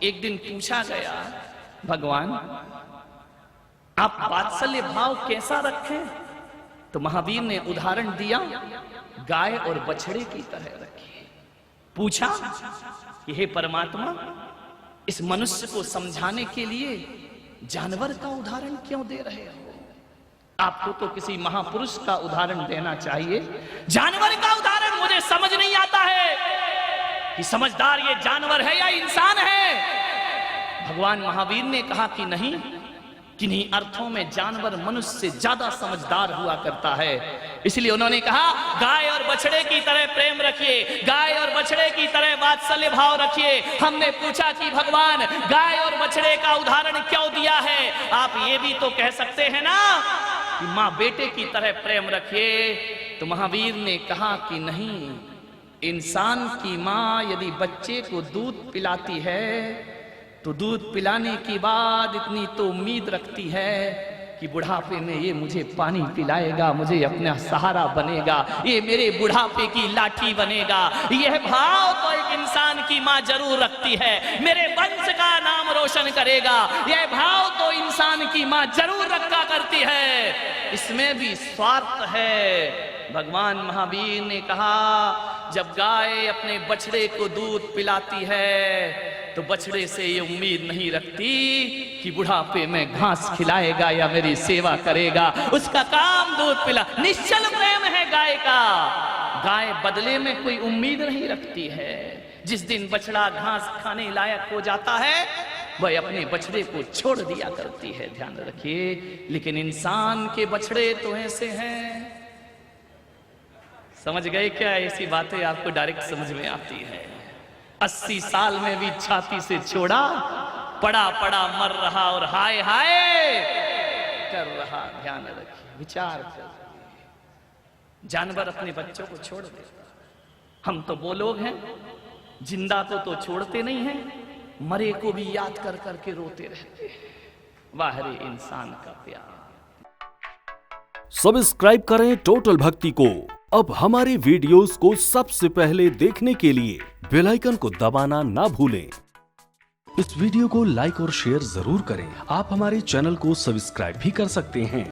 एक दिन पूछा गया, भगवान आप वात्सल्य भाव कैसा रखें? तो महावीर ने उदाहरण दिया, गाय और बछड़े की तरह रखिए। पूछा कि हे परमात्मा, इस मनुष्य को समझाने के लिए जानवर का उदाहरण क्यों दे रहे हो? आपको तो किसी महापुरुष का उदाहरण देना चाहिए। जानवर का उदाहरण मुझे समझ नहीं आता है कि समझदार ये जानवर है या इंसान है। भगवान महावीर ने कहा कि नहीं, किन्हीं अर्थों में जानवर मनुष्य से ज्यादा समझदार हुआ करता है। इसलिए उन्होंने कहा गाय और बछड़े की तरह प्रेम रखिए, गाय और बछड़े की तरह वात्सल्य भाव रखिए। हमने पूछा कि भगवान गाय और बछड़े का उदाहरण क्यों दिया है? आप ये भी तो कह सकते हैं ना कि माँ बेटे की तरह प्रेम रखिए। तो महावीर ने कहा कि नहीं, इंसान की माँ यदि बच्चे को दूध पिलाती है तो दूध पिलाने के बाद इतनी तो उम्मीद रखती है कि बुढ़ापे में ये मुझे पानी पिलाएगा, मुझे अपना सहारा बनेगा, ये मेरे बुढ़ापे की लाठी बनेगा। यह भाव तो एक इंसान की माँ जरूर रखती है, मेरे वंश का नाम रोशन करेगा। यह भाव तो इंसान की माँ जरूर रखा करती है। इसमें भी स्वार्थ है। भगवान महावीर ने कहा जब गाय अपने बछड़े को दूध पिलाती है तो बछड़े से ये उम्मीद नहीं रखती कि बुढ़ापे में घास खिलाएगा या मेरी सेवा करेगा। उसका काम दूध पिला, निश्चल प्रेम है गाय का। गाय बदले में कोई उम्मीद नहीं रखती है। जिस दिन बछड़ा घास खाने लायक हो जाता है वह अपने बछड़े को छोड़ दिया करती है, ध्यान रखिए। लेकिन इंसान के बछड़े तो ऐसे हैं। समझ गए क्या? ऐसी बातें आपको डायरेक्ट समझ में आती है। 80 साल में भी छाती से छोड़ा, पड़ा पड़ा मर रहा और हाय हाय कर रहा। ध्यान रखिए, विचार करिए। जानवर अपने बच्चों को छोड़ देता, हम तो वो लोग हैं जिंदा तो छोड़ते नहीं हैं, मरे को भी याद कर करके रोते रहते हैं। वाह रे इंसान का प्यार। सब्सक्राइब करें टोटल भक्ति को। अब हमारे वीडियोस को सबसे पहले देखने के लिए बेल आइकन को दबाना ना भूलें। इस वीडियो को लाइक और शेयर जरूर करें। आप हमारे चैनल को सब्सक्राइब भी कर सकते हैं।